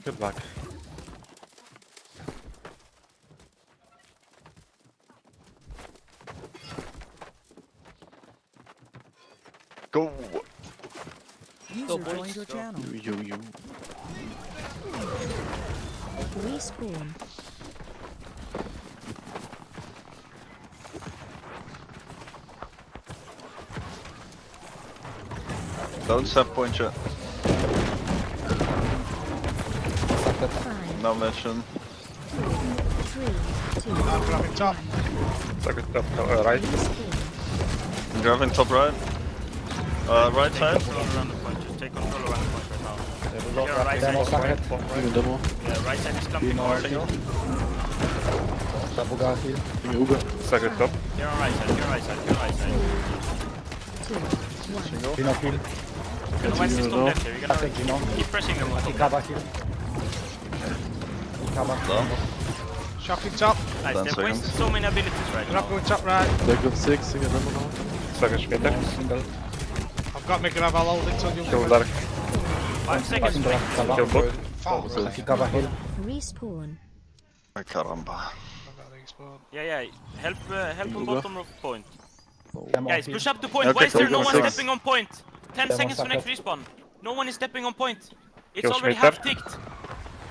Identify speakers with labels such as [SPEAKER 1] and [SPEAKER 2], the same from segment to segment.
[SPEAKER 1] Good luck.
[SPEAKER 2] Go!
[SPEAKER 3] User joined your channel.
[SPEAKER 1] You.
[SPEAKER 3] Respawn.
[SPEAKER 2] Don't set point yet.
[SPEAKER 3] 5,
[SPEAKER 2] No mention.
[SPEAKER 3] 4, 3, 2,
[SPEAKER 4] Grabbing top.
[SPEAKER 1] Second top, right.
[SPEAKER 3] respawn.
[SPEAKER 2] Grabbing top right. Right side.
[SPEAKER 5] Control around the point. Just take control around the point right now. Here, right
[SPEAKER 6] Demo
[SPEAKER 5] side.
[SPEAKER 6] socket.
[SPEAKER 1] Demo.
[SPEAKER 5] Yeah, right side is clumping hard. Here
[SPEAKER 6] Zabuga heal.
[SPEAKER 1] Second top.
[SPEAKER 5] on right side. Here on right side. Here on right side.
[SPEAKER 3] 2, 1.
[SPEAKER 6] Gino heal.
[SPEAKER 5] You're gonna wipe this top left here. You're
[SPEAKER 6] Attack
[SPEAKER 5] gonna
[SPEAKER 6] Gino.
[SPEAKER 5] keep pressing them on top.
[SPEAKER 6] Ikaba heal. Ikaba.
[SPEAKER 2] Down.
[SPEAKER 4] Shocking top.
[SPEAKER 5] Nice.
[SPEAKER 2] 10
[SPEAKER 5] They've wasted
[SPEAKER 2] seconds.
[SPEAKER 5] so many abilities right
[SPEAKER 4] Grab
[SPEAKER 5] now.
[SPEAKER 4] going top right.
[SPEAKER 1] Second 6, second demo now. Second Schmitter.
[SPEAKER 6] Single.
[SPEAKER 4] I've got me grab. I'll hold it till you.
[SPEAKER 1] Kill dark.
[SPEAKER 5] 5 seconds.
[SPEAKER 6] Single.
[SPEAKER 1] Kill
[SPEAKER 6] Ikaba.
[SPEAKER 1] book.
[SPEAKER 4] Fuck.
[SPEAKER 6] Ikaba heal.
[SPEAKER 3] Respawn.
[SPEAKER 2] Ay, caramba.
[SPEAKER 4] I've got these spawn.
[SPEAKER 5] Yeah. Help on bottom of point.
[SPEAKER 6] Demo
[SPEAKER 5] Guys,
[SPEAKER 6] heal.
[SPEAKER 5] push up to point.
[SPEAKER 2] Okay,
[SPEAKER 5] Why is there
[SPEAKER 2] go
[SPEAKER 5] no one
[SPEAKER 2] six.
[SPEAKER 5] stepping on point? 10
[SPEAKER 6] Demo
[SPEAKER 5] seconds to next
[SPEAKER 6] socket.
[SPEAKER 5] respawn. No one is stepping on point. It's
[SPEAKER 1] Kill
[SPEAKER 5] already
[SPEAKER 1] Schmitter.
[SPEAKER 5] half ticked.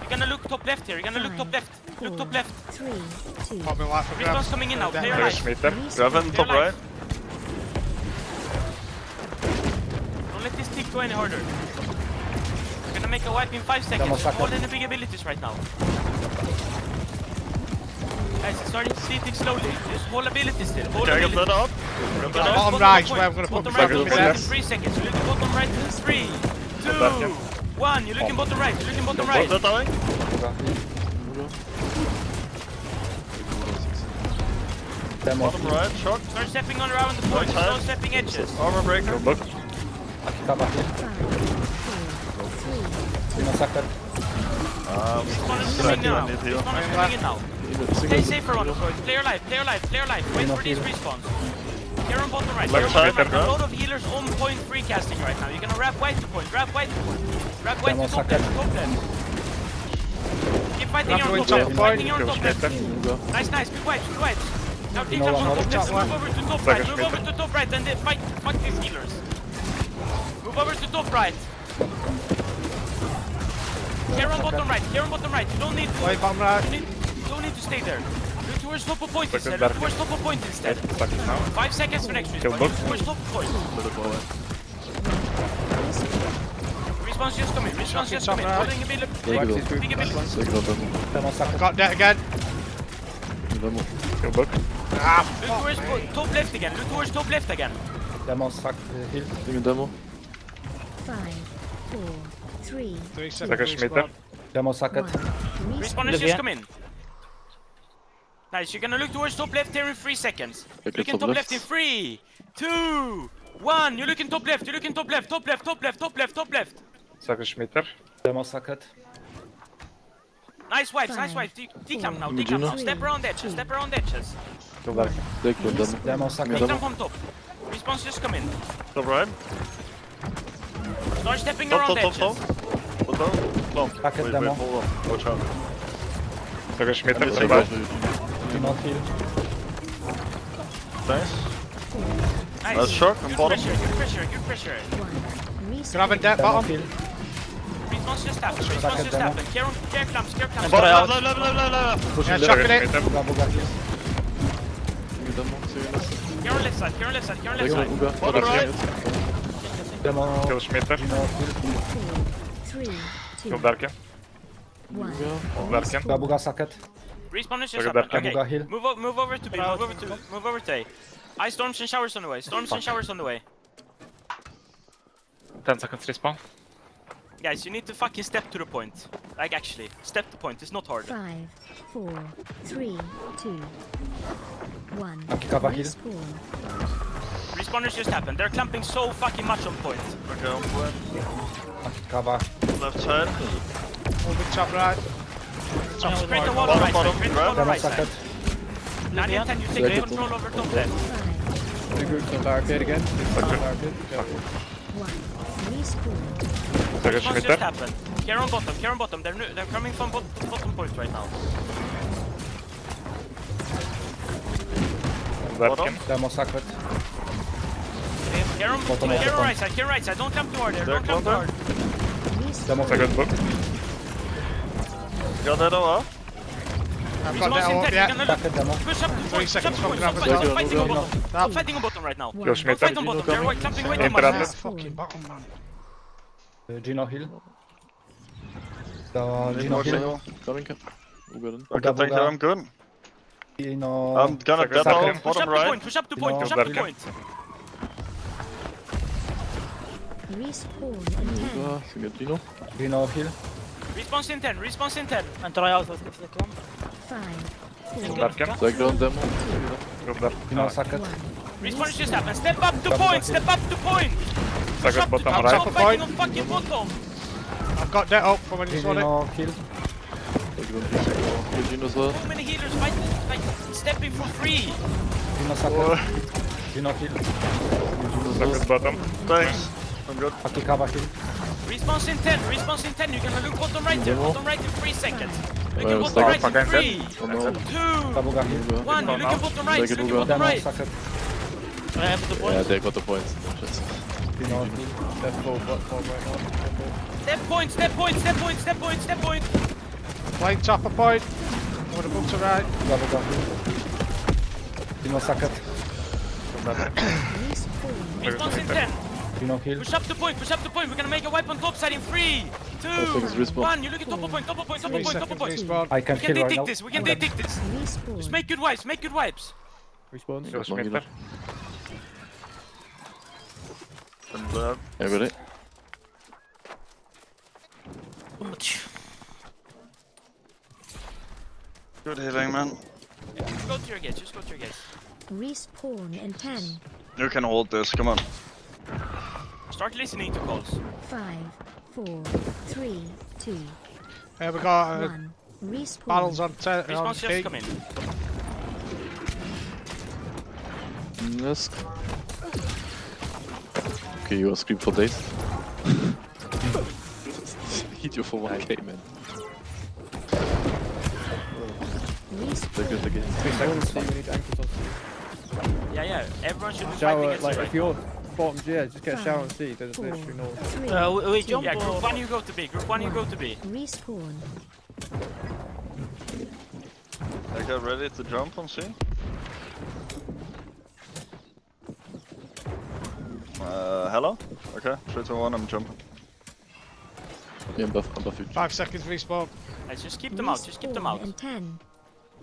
[SPEAKER 5] You're gonna look top left here. You're gonna look top left. Look top left.
[SPEAKER 3] 3, 2,
[SPEAKER 4] Popping life for grab.
[SPEAKER 5] Respawn's coming in now. Play your
[SPEAKER 1] Second
[SPEAKER 5] life.
[SPEAKER 1] Schmitter.
[SPEAKER 2] Grabbing top right.
[SPEAKER 5] Don't let this tick go any harder. We're gonna make a wipe in 5
[SPEAKER 6] Demo
[SPEAKER 5] seconds.
[SPEAKER 6] socket.
[SPEAKER 5] Hold in the big abilities right now. Guys, it's starting to see tick slowly. Just hold abilities still. Hold
[SPEAKER 2] Can I get
[SPEAKER 5] abilities.
[SPEAKER 2] that up?
[SPEAKER 5] Grab
[SPEAKER 4] Bottom
[SPEAKER 5] the
[SPEAKER 4] right,
[SPEAKER 5] point.
[SPEAKER 4] where I'm gonna put
[SPEAKER 5] Bottom
[SPEAKER 4] my
[SPEAKER 5] right,
[SPEAKER 4] second
[SPEAKER 5] look in
[SPEAKER 4] miss.
[SPEAKER 5] 3 seconds. You look at bottom right in 3, 2,
[SPEAKER 1] back,
[SPEAKER 5] 1. You look in bottom right. You look in bottom right.
[SPEAKER 2] Was that dying?
[SPEAKER 6] Zabuga heal. Demo
[SPEAKER 2] Bottom
[SPEAKER 6] heal.
[SPEAKER 2] right, shock.
[SPEAKER 5] Start stepping on around the point.
[SPEAKER 2] Right side.
[SPEAKER 5] No stepping edges.
[SPEAKER 2] Armor breaker.
[SPEAKER 1] Kill book.
[SPEAKER 6] Ikaba heal.
[SPEAKER 3] 5, 4,
[SPEAKER 6] Demo socket.
[SPEAKER 5] Respawn is coming in now.
[SPEAKER 2] Need heal.
[SPEAKER 5] Respawn is coming in now. Stay safer on the point. Play your life. Play your life. Play your life. Wait for these respawns. Here on bottom right. Here on
[SPEAKER 2] Left
[SPEAKER 5] bottom
[SPEAKER 2] side,
[SPEAKER 5] right. A
[SPEAKER 2] bro.
[SPEAKER 5] lot of healers on point free casting right now. You're gonna wrap white to point. Wrap white to point. Wrap white
[SPEAKER 6] Demo
[SPEAKER 5] to top
[SPEAKER 6] socket.
[SPEAKER 5] left. Top left. Keep fighting here on
[SPEAKER 4] Wrap
[SPEAKER 5] top
[SPEAKER 4] white
[SPEAKER 5] left.
[SPEAKER 4] to
[SPEAKER 5] Fighting here
[SPEAKER 1] Kill
[SPEAKER 5] on top left.
[SPEAKER 1] Schmitter.
[SPEAKER 5] Nice. Good wipes. Good wipes. Now
[SPEAKER 6] You
[SPEAKER 5] take
[SPEAKER 6] know
[SPEAKER 5] up
[SPEAKER 6] what,
[SPEAKER 5] on top
[SPEAKER 6] another
[SPEAKER 5] left.
[SPEAKER 4] top
[SPEAKER 5] Move over to top right.
[SPEAKER 1] Second
[SPEAKER 5] Move over to top right and then fight these healers. Move over to top right. Here on bottom right. Here on bottom right. You don't need to.
[SPEAKER 4] Wait, bottom right.
[SPEAKER 5] You don't need to stay there. Look towards top of point
[SPEAKER 1] Second
[SPEAKER 5] instead.
[SPEAKER 1] dark.
[SPEAKER 5] Look towards top of point instead.
[SPEAKER 1] Second now.
[SPEAKER 5] 5 seconds for next
[SPEAKER 1] Kill
[SPEAKER 5] respawn.
[SPEAKER 1] book.
[SPEAKER 5] Look towards top of point. Respawn's just coming. Respawn's just coming. Holding a big ability.
[SPEAKER 1] Second demo.
[SPEAKER 6] Demo socket.
[SPEAKER 4] Got that again.
[SPEAKER 1] Demo. Kill book.
[SPEAKER 4] Ah,
[SPEAKER 5] Look
[SPEAKER 4] fuck
[SPEAKER 5] towards
[SPEAKER 4] me.
[SPEAKER 5] top left again. Look towards top left again.
[SPEAKER 6] Demo socket heal.
[SPEAKER 1] Second demo.
[SPEAKER 3] 5, 4, 3,
[SPEAKER 4] 3
[SPEAKER 1] Second
[SPEAKER 4] seconds.
[SPEAKER 1] Schmitter.
[SPEAKER 6] Demo socket.
[SPEAKER 3] 1.
[SPEAKER 5] Respawn is just come in. Nice. You're gonna look towards top left here in 3 seconds.
[SPEAKER 1] Look
[SPEAKER 5] Look
[SPEAKER 1] at
[SPEAKER 5] in
[SPEAKER 1] top
[SPEAKER 5] top left
[SPEAKER 1] left.
[SPEAKER 5] in 3, 2, 1. You're looking top left. You're looking top left. Top left. Top left. Top left. Top left.
[SPEAKER 1] Second Schmitter.
[SPEAKER 6] Demo socket.
[SPEAKER 5] Nice wipes. Nice wipes. Decamp now. Decamp now. Step around edges. Step around edges.
[SPEAKER 1] Kill dark. Take one demo.
[SPEAKER 6] Demo socket.
[SPEAKER 5] Decamp on top. Respawn's just come in.
[SPEAKER 2] Top right.
[SPEAKER 5] Start stepping
[SPEAKER 2] Top,
[SPEAKER 5] around
[SPEAKER 2] top,
[SPEAKER 5] edges.
[SPEAKER 2] top, top. What down? No.
[SPEAKER 6] Packet
[SPEAKER 2] Wait,
[SPEAKER 6] demo.
[SPEAKER 2] hold on. Watch out.
[SPEAKER 1] Second Schmitter.
[SPEAKER 2] Yes,
[SPEAKER 1] Survive.
[SPEAKER 6] Gino heal.
[SPEAKER 2] Nice.
[SPEAKER 5] Nice.
[SPEAKER 2] That's shock on
[SPEAKER 5] Good
[SPEAKER 2] bottom.
[SPEAKER 5] pressure. Good pressure. Good pressure.
[SPEAKER 3] 1.
[SPEAKER 4] Grabbing that
[SPEAKER 6] Demo
[SPEAKER 4] bottom.
[SPEAKER 6] heal.
[SPEAKER 5] Respawn's just happened. Respawn's just
[SPEAKER 6] demo.
[SPEAKER 5] happened. Care clamps. Care clamps.
[SPEAKER 2] Bottom left.
[SPEAKER 4] Yeah, chucking it.
[SPEAKER 6] Zabuga heal.
[SPEAKER 1] Second demo. Second left.
[SPEAKER 5] Care on left side. Care on left side. Care on left side.
[SPEAKER 1] Second Uga.
[SPEAKER 2] Bottom right.
[SPEAKER 6] Demo
[SPEAKER 1] Kill Schmitter.
[SPEAKER 6] Gino heal.
[SPEAKER 3] 4, 3, 2,
[SPEAKER 1] Kill darken.
[SPEAKER 3] 1.
[SPEAKER 1] Darken.
[SPEAKER 6] Zabuga socket.
[SPEAKER 5] Respawn is just
[SPEAKER 1] Look at
[SPEAKER 5] happened.
[SPEAKER 1] that.
[SPEAKER 5] Okay.
[SPEAKER 6] Zabuga heal.
[SPEAKER 5] Move over to B. Move over to A. Ice storms and showers on the way. Storms and showers on the way.
[SPEAKER 1] 10 seconds respawn.
[SPEAKER 5] Guys, you need to fucking step to the point. Like actually, step to point. It's not hard.
[SPEAKER 3] 5, 4, 3, 2, 1.
[SPEAKER 6] Ikaba heal.
[SPEAKER 3] Respawn.
[SPEAKER 5] Respawners just happened. They're clamping so fucking much on point.
[SPEAKER 2] Okay, on point.
[SPEAKER 6] Ikaba.
[SPEAKER 2] Left side.
[SPEAKER 4] Moving top right. Top
[SPEAKER 5] Create the
[SPEAKER 4] right.
[SPEAKER 5] wall on right
[SPEAKER 2] Bottom,
[SPEAKER 5] side. Create the wall on
[SPEAKER 6] Demo
[SPEAKER 5] right side.
[SPEAKER 6] socket.
[SPEAKER 5] 9 and 10, you take control over top left.
[SPEAKER 3] 5,
[SPEAKER 6] again.
[SPEAKER 3] 1. Respawn.
[SPEAKER 1] Second
[SPEAKER 5] Respawn's just
[SPEAKER 1] Schmitter.
[SPEAKER 5] happened. Care on bottom, care on bottom. They're coming from bottom point right now.
[SPEAKER 1] Webcam.
[SPEAKER 6] Demo sacred.
[SPEAKER 5] Care on
[SPEAKER 6] Bottom,
[SPEAKER 5] right
[SPEAKER 6] bottom.
[SPEAKER 5] side, care right side. Don't come too hard there,
[SPEAKER 2] They're
[SPEAKER 5] don't come too hard.
[SPEAKER 6] Demo
[SPEAKER 1] Second book.
[SPEAKER 2] Got that all up?
[SPEAKER 4] I've got
[SPEAKER 5] Respawn
[SPEAKER 4] that
[SPEAKER 5] in
[SPEAKER 4] up,
[SPEAKER 5] 10,
[SPEAKER 4] yeah.
[SPEAKER 5] you're gonna
[SPEAKER 6] Sacred demo.
[SPEAKER 5] push up to
[SPEAKER 4] 3
[SPEAKER 5] point, push up
[SPEAKER 4] seconds
[SPEAKER 5] to
[SPEAKER 4] from
[SPEAKER 5] point.
[SPEAKER 4] grab
[SPEAKER 5] Stop
[SPEAKER 4] as well.
[SPEAKER 5] fighting on bottom.
[SPEAKER 4] Stop.
[SPEAKER 5] Stop fighting on bottom right now.
[SPEAKER 1] Yo,
[SPEAKER 5] Don't
[SPEAKER 1] Schmidt.
[SPEAKER 5] fight on bottom, they're clamping way too much.
[SPEAKER 1] Imperator.
[SPEAKER 4] Fucking bottom, man.
[SPEAKER 6] Gino heal. Gino heal.
[SPEAKER 7] Coming. Ugoden.
[SPEAKER 2] Okay, thank you, I'm good.
[SPEAKER 6] Gino.
[SPEAKER 2] I'm gonna
[SPEAKER 1] Second.
[SPEAKER 2] dead
[SPEAKER 1] Second.
[SPEAKER 2] out,
[SPEAKER 5] Push
[SPEAKER 2] bottom
[SPEAKER 5] up to
[SPEAKER 2] right.
[SPEAKER 5] point, push up to point,
[SPEAKER 6] No.
[SPEAKER 5] push up to
[SPEAKER 1] Webcam.
[SPEAKER 5] point.
[SPEAKER 3] Respawn in 10,
[SPEAKER 7] Single Gino.
[SPEAKER 6] Gino heal.
[SPEAKER 5] Response in 10, response in 10.
[SPEAKER 8] And try out of the clump.
[SPEAKER 3] 5, 4,
[SPEAKER 1] Webcam.
[SPEAKER 7] Take down demo.
[SPEAKER 1] Group left.
[SPEAKER 6] Gino sacred.
[SPEAKER 3] 1.
[SPEAKER 5] Respawn just happened. Step up to point, step up to point. Push
[SPEAKER 1] Second
[SPEAKER 5] up to
[SPEAKER 1] bottom
[SPEAKER 5] top,
[SPEAKER 1] right.
[SPEAKER 5] stop fighting on fucking bottom.
[SPEAKER 4] I've got that up for when you saw it.
[SPEAKER 6] Gino heal.
[SPEAKER 7] Take down Gino. Gino as well.
[SPEAKER 5] So many healers fighting, like stepping for free.
[SPEAKER 6] Gino sacred. Gino heal.
[SPEAKER 1] Second bottom.
[SPEAKER 2] Thanks. I'm good.
[SPEAKER 6] Akikawa heal.
[SPEAKER 5] Response in 10, response in 10. You're gonna look bottom right here, bottom right in 3 seconds. Look at
[SPEAKER 7] Well,
[SPEAKER 5] bottom right
[SPEAKER 1] stop.
[SPEAKER 5] in 3,
[SPEAKER 7] Oh no.
[SPEAKER 5] 2,
[SPEAKER 6] Kabuga heal.
[SPEAKER 5] 1. You look at bottom right, look at
[SPEAKER 7] Second
[SPEAKER 5] bottom
[SPEAKER 6] Demo
[SPEAKER 5] right.
[SPEAKER 6] sacred.
[SPEAKER 8] I have the
[SPEAKER 7] Yeah,
[SPEAKER 8] point.
[SPEAKER 7] they got the points. Just
[SPEAKER 6] Gino heal. Left full platform right now.
[SPEAKER 5] Step point, step point, step point, step point, step point.
[SPEAKER 4] Flying chopper point. Over the book to right.
[SPEAKER 6] Kabuga heal. Gino sacred.
[SPEAKER 3] Respawn
[SPEAKER 5] Response in 10.
[SPEAKER 6] Gino heal.
[SPEAKER 5] Push up the point, push up the point. We're gonna make a wipe on top side in 3, 2,
[SPEAKER 7] seconds, respawn.
[SPEAKER 5] 1. You look at top of point, top of point, top of
[SPEAKER 4] 3
[SPEAKER 5] point, top of
[SPEAKER 4] seconds
[SPEAKER 5] point.
[SPEAKER 4] respawn.
[SPEAKER 6] I can
[SPEAKER 5] We can
[SPEAKER 6] heal right
[SPEAKER 5] detect
[SPEAKER 6] now.
[SPEAKER 5] this, we can detect this. Just
[SPEAKER 3] Respawn.
[SPEAKER 5] make good wipes, make good wipes.
[SPEAKER 7] respawn.
[SPEAKER 1] Yo, Schmidt there.
[SPEAKER 2] I'm dead.
[SPEAKER 7] Everybody.
[SPEAKER 2] Good healing, man.
[SPEAKER 5] Just go to your gates, just go to your gates.
[SPEAKER 3] Respawn in 10,
[SPEAKER 2] You can hold this, come on.
[SPEAKER 5] Start listening to calls.
[SPEAKER 3] 5, 4, 3, 2,
[SPEAKER 4] We got
[SPEAKER 3] 1. Respawn.
[SPEAKER 4] battles on 10. On
[SPEAKER 5] Response just
[SPEAKER 4] 8.
[SPEAKER 5] come in.
[SPEAKER 7] Yes. Okay, you are scream for days. Hit you for 1k, man. They're good again.
[SPEAKER 6] 3 seconds.
[SPEAKER 5] Yeah, everyone should be fighting
[SPEAKER 9] Shower,
[SPEAKER 5] against
[SPEAKER 9] like
[SPEAKER 5] it,
[SPEAKER 9] if
[SPEAKER 5] right?
[SPEAKER 9] you're bottom, yeah, just get a shower and
[SPEAKER 3] Five,
[SPEAKER 9] see. There's
[SPEAKER 3] 4,
[SPEAKER 9] literally no.
[SPEAKER 3] 3,
[SPEAKER 8] We jump
[SPEAKER 5] Yeah,
[SPEAKER 8] or...
[SPEAKER 5] group 1 you go to B, group 1 you go to B.
[SPEAKER 3] respawn.
[SPEAKER 2] I get ready to jump on C. Hello? Okay, 3, 2, 1, I'm jumping.
[SPEAKER 7] Yeah, I'm buff you.
[SPEAKER 4] 5 seconds respawn.
[SPEAKER 5] Let's just keep them out, just keep them out.
[SPEAKER 3] Respawn in 10,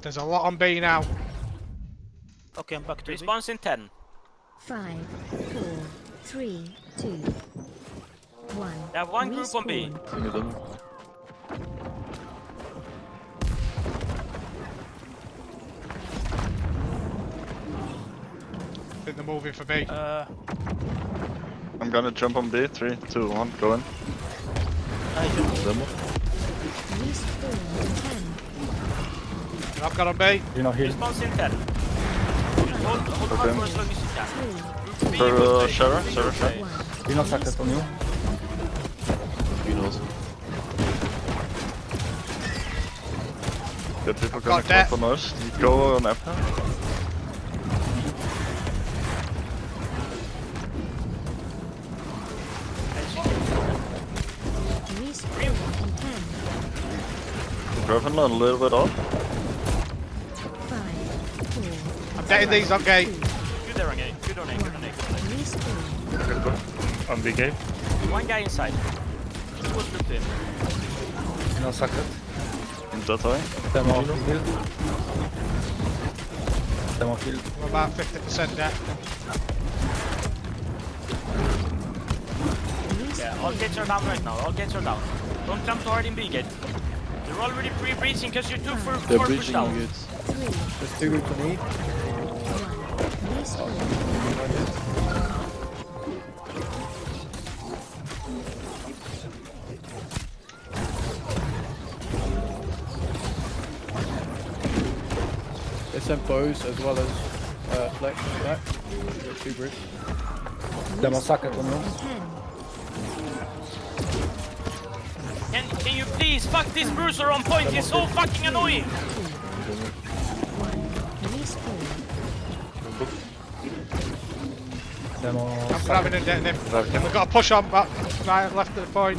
[SPEAKER 4] There's a lot on B now.
[SPEAKER 8] Okay, I'm back to B.
[SPEAKER 5] Response in 10.
[SPEAKER 3] 5, 4, 3, 2, 1.
[SPEAKER 5] They have one group on B.
[SPEAKER 3] Respawn.
[SPEAKER 7] Single demo.
[SPEAKER 4] I think they're moving for B.
[SPEAKER 2] I'm gonna jump on B. 3, 2, 1, go in.
[SPEAKER 8] I jump.
[SPEAKER 7] Demo.
[SPEAKER 3] Respawn in 10,
[SPEAKER 4] I've got on B.
[SPEAKER 6] Gino heal.
[SPEAKER 5] Response in 10. Hold hard for as long as you can.
[SPEAKER 3] 3,
[SPEAKER 5] Group B,
[SPEAKER 2] For
[SPEAKER 5] you go to A,
[SPEAKER 2] Sharon,
[SPEAKER 5] group B, you go to A.
[SPEAKER 3] 1.
[SPEAKER 6] Gino sacred on you.
[SPEAKER 7] Gino also.
[SPEAKER 2] Good people
[SPEAKER 4] Got
[SPEAKER 2] gonna
[SPEAKER 4] that.
[SPEAKER 2] come on us. Go on F.
[SPEAKER 3] Respawn in 10,
[SPEAKER 2] Dropping a little bit off.
[SPEAKER 3] 5, 4,
[SPEAKER 4] I'm getting these on gate.
[SPEAKER 5] Good there on A, good on A, good on A, good on A.
[SPEAKER 3] respawn.
[SPEAKER 1] Good book. On B gate.
[SPEAKER 5] One guy inside. Two was looked in.
[SPEAKER 6] Gino sacred.
[SPEAKER 2] In that way.
[SPEAKER 6] Demo heal. Demo heal.
[SPEAKER 4] We're about 50% dead.
[SPEAKER 5] Yeah, all gates are down right now, all gates are down. Don't jump too hard in B gate. You're already pre-breaching because you're too far
[SPEAKER 7] They're
[SPEAKER 5] pushed
[SPEAKER 7] breaching
[SPEAKER 5] down.
[SPEAKER 7] you gates.
[SPEAKER 3] 3,
[SPEAKER 9] There's 2 groups on E.
[SPEAKER 3] 1. Respawn.
[SPEAKER 9] They sent bows as well as flex on the back. We've got 2 groups.
[SPEAKER 6] Demo sacred on you.
[SPEAKER 3] In 10,
[SPEAKER 5] please. Fuck this bruiser on point. He's so fucking annoying.
[SPEAKER 3] 2, 1. Respawn.
[SPEAKER 9] Demo.
[SPEAKER 4] I'm grabbing and getting him.
[SPEAKER 1] Darkiem.
[SPEAKER 4] We've got to push on back. Right, left at the point.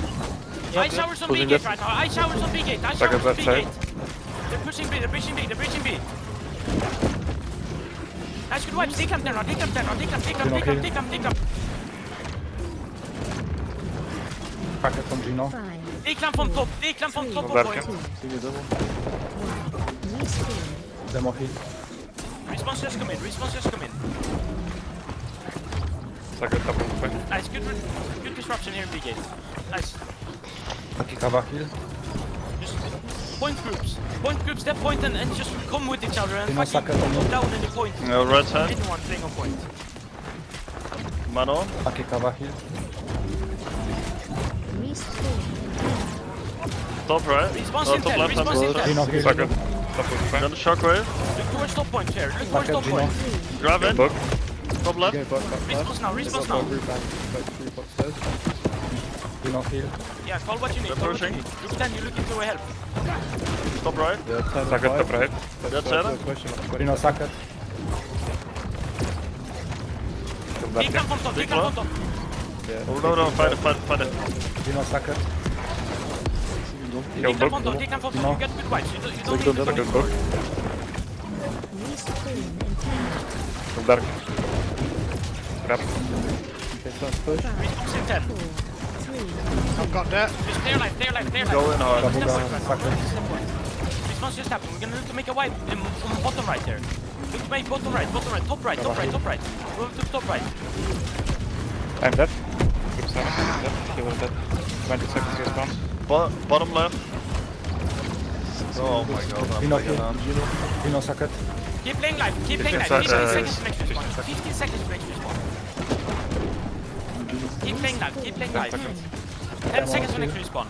[SPEAKER 5] Ice showers on B gate right now. Ice showers on B gate. Ice
[SPEAKER 1] Second
[SPEAKER 5] showers on B
[SPEAKER 1] left
[SPEAKER 5] gate. They're pushing B. They're breaching B. They're breaching B. Nice good wipes. Take him down. Take him down. Take him. Take him. Take him. Take him. Take him.
[SPEAKER 9] Packet from Gino.
[SPEAKER 3] 5,
[SPEAKER 5] Declan from top. Declan from top of
[SPEAKER 1] Darkiem.
[SPEAKER 5] point.
[SPEAKER 7] Sing it, demo.
[SPEAKER 3] 1. Respawn.
[SPEAKER 9] Demo heal.
[SPEAKER 5] Response just come in. Response just come in.
[SPEAKER 1] Second top of point.
[SPEAKER 5] Nice. Good disruption here in B gate. Nice.
[SPEAKER 9] Taki cover heal.
[SPEAKER 5] Just point groups. Point groups. Step point and just come with each other and
[SPEAKER 9] Dino
[SPEAKER 5] fucking
[SPEAKER 9] sucker on
[SPEAKER 5] go down in the point.
[SPEAKER 2] Right side.
[SPEAKER 5] Anyone playing on point.
[SPEAKER 2] Man on.
[SPEAKER 9] Taki cover heal.
[SPEAKER 3] Respawn.
[SPEAKER 2] Top right.
[SPEAKER 5] Response
[SPEAKER 2] Top
[SPEAKER 5] intel.
[SPEAKER 2] left.
[SPEAKER 5] Response intel.
[SPEAKER 9] Gino heal.
[SPEAKER 1] Second top of point.
[SPEAKER 2] Then shockwave.
[SPEAKER 5] Look towards top point here. Look towards
[SPEAKER 9] Packet
[SPEAKER 5] top
[SPEAKER 9] Gino.
[SPEAKER 5] point.
[SPEAKER 3] 3,
[SPEAKER 2] Grab it.
[SPEAKER 1] Book.
[SPEAKER 2] Top left.
[SPEAKER 9] Okay, back
[SPEAKER 5] Response now. Response now.
[SPEAKER 9] Group back 3 upstairs. Gino heal.
[SPEAKER 5] Yeah, call what you need.
[SPEAKER 2] They're
[SPEAKER 5] Call what you
[SPEAKER 2] pushing.
[SPEAKER 5] need. Look 10. You look into a help.
[SPEAKER 2] Top right.
[SPEAKER 9] Yeah, 10
[SPEAKER 1] Second top right.
[SPEAKER 2] That's seven.
[SPEAKER 9] Gino Sacket.
[SPEAKER 5] Take them from top. Take them from top.
[SPEAKER 2] Oh no, fight it.
[SPEAKER 9] Gino Sacket.
[SPEAKER 1] Kill
[SPEAKER 5] Take them
[SPEAKER 1] book.
[SPEAKER 5] from top. Take them from top. You get good wipes. You don't need
[SPEAKER 7] Second
[SPEAKER 5] to
[SPEAKER 7] demo.
[SPEAKER 1] Second book.
[SPEAKER 3] respawn in 10,
[SPEAKER 1] Dark. Grab.
[SPEAKER 9] Okay, so let's push.
[SPEAKER 3] 5,
[SPEAKER 5] Response in 10.
[SPEAKER 3] 4, 3,
[SPEAKER 4] I've got that.
[SPEAKER 5] Just clear life. Clear life. Clear life.
[SPEAKER 2] Go in hard.
[SPEAKER 9] Double
[SPEAKER 5] Step
[SPEAKER 9] down,
[SPEAKER 5] point right now.
[SPEAKER 9] Sacket.
[SPEAKER 5] Step point. Response just happened. We're gonna need to make a wipe from bottom right here. Look to make bottom right. Bottom right. Top right. Top right. Top right. Go to top right.
[SPEAKER 1] I'm dead. Group 7. Dead. Killer dead. 20 seconds response.
[SPEAKER 2] Bottom left. Oh my god.
[SPEAKER 9] Gino
[SPEAKER 2] I'm
[SPEAKER 9] heal.
[SPEAKER 2] down.
[SPEAKER 9] Gino Sacket.
[SPEAKER 5] Keep playing live. Keep playing live.
[SPEAKER 1] 15
[SPEAKER 5] 15
[SPEAKER 1] seconds.
[SPEAKER 5] seconds to next respawn. 15 seconds to next respawn. Keep playing live. Keep playing live. 10 seconds to next respawn.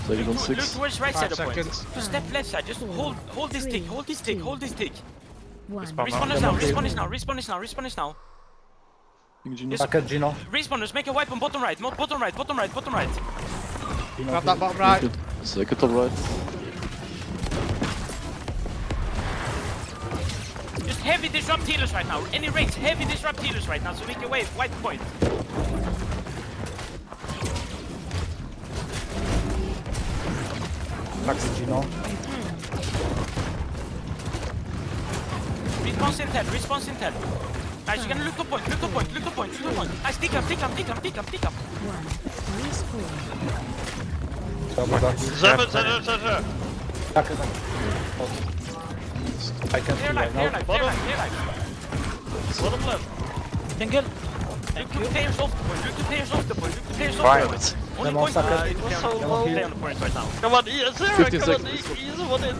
[SPEAKER 7] Second on
[SPEAKER 5] Look
[SPEAKER 7] 6.
[SPEAKER 5] towards right
[SPEAKER 4] 5
[SPEAKER 5] side of point.
[SPEAKER 4] seconds.
[SPEAKER 5] Just step left side. Just hold this tick. Hold this tick. Hold this tick.
[SPEAKER 3] 1.
[SPEAKER 5] Respawn is now. Respawn is now. Respawn is now. Respawn is now. Yes.
[SPEAKER 9] Sacket Gino.
[SPEAKER 5] Respawners, make a wipe on bottom right. Bottom right. Bottom right. Bottom right.
[SPEAKER 9] Gino
[SPEAKER 4] Grab
[SPEAKER 9] heal.
[SPEAKER 4] that bottom right.
[SPEAKER 7] Second top right.
[SPEAKER 5] Just heavy disrupt healers right now. Any rates, heavy disrupt healers right now. So make a wave. White point.
[SPEAKER 9] Taxi Gino.
[SPEAKER 3] 10,
[SPEAKER 5] Response intel. Response intel. Nice. You're gonna look to point. Look to point. Look to point. Look to point. Nice. Take him. Take him. Take him. Take him. Take him.
[SPEAKER 3] 1. Respawn.
[SPEAKER 9] Double back heal.
[SPEAKER 2] Seven.
[SPEAKER 9] Sacket. I can
[SPEAKER 5] Clear
[SPEAKER 9] heal
[SPEAKER 5] life.
[SPEAKER 9] right
[SPEAKER 5] Clear
[SPEAKER 9] now.
[SPEAKER 5] life. Clear life. Clear life.
[SPEAKER 2] Bottom left.
[SPEAKER 8] Tingle.
[SPEAKER 5] Look to players off the point. Look to players off the point. Look to players off
[SPEAKER 1] Fine.
[SPEAKER 5] the point. Only
[SPEAKER 9] Demo
[SPEAKER 5] point.
[SPEAKER 9] sucker.
[SPEAKER 5] It was so
[SPEAKER 2] Demo
[SPEAKER 5] low.
[SPEAKER 9] heal.
[SPEAKER 5] Play on the point right now.
[SPEAKER 2] Come on, Sarah.
[SPEAKER 7] 15
[SPEAKER 2] Come on,
[SPEAKER 7] seconds.
[SPEAKER 2] easy one in.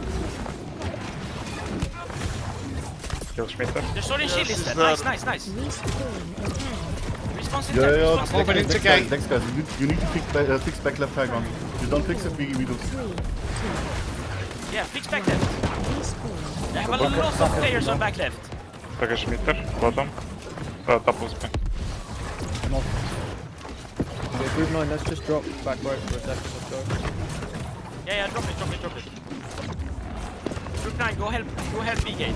[SPEAKER 1] Kill Schmitter.
[SPEAKER 5] They're sorting shield
[SPEAKER 2] Yes,
[SPEAKER 5] instead.
[SPEAKER 2] sir.
[SPEAKER 5] Nice. Nice. Nice.
[SPEAKER 3] Respawn in 10,
[SPEAKER 5] Response
[SPEAKER 10] Yeah,
[SPEAKER 5] intel.
[SPEAKER 10] yeah,
[SPEAKER 5] Response
[SPEAKER 4] Moving
[SPEAKER 5] intel.
[SPEAKER 4] into
[SPEAKER 10] next
[SPEAKER 4] gate.
[SPEAKER 10] guys, next guys. You need to fix back left high ground. You don't fix it, we do.
[SPEAKER 3] 3, 2,
[SPEAKER 5] Yeah. Fix back left.
[SPEAKER 3] respawn.
[SPEAKER 5] They have a lot of players on back left.
[SPEAKER 1] Second Schmitter. Bottom. Top of point.
[SPEAKER 9] No. Okay, group 9, let's just drop back right for a second. Let's go.
[SPEAKER 5] Yeah. Drop it. Group 9. Go help. B gate.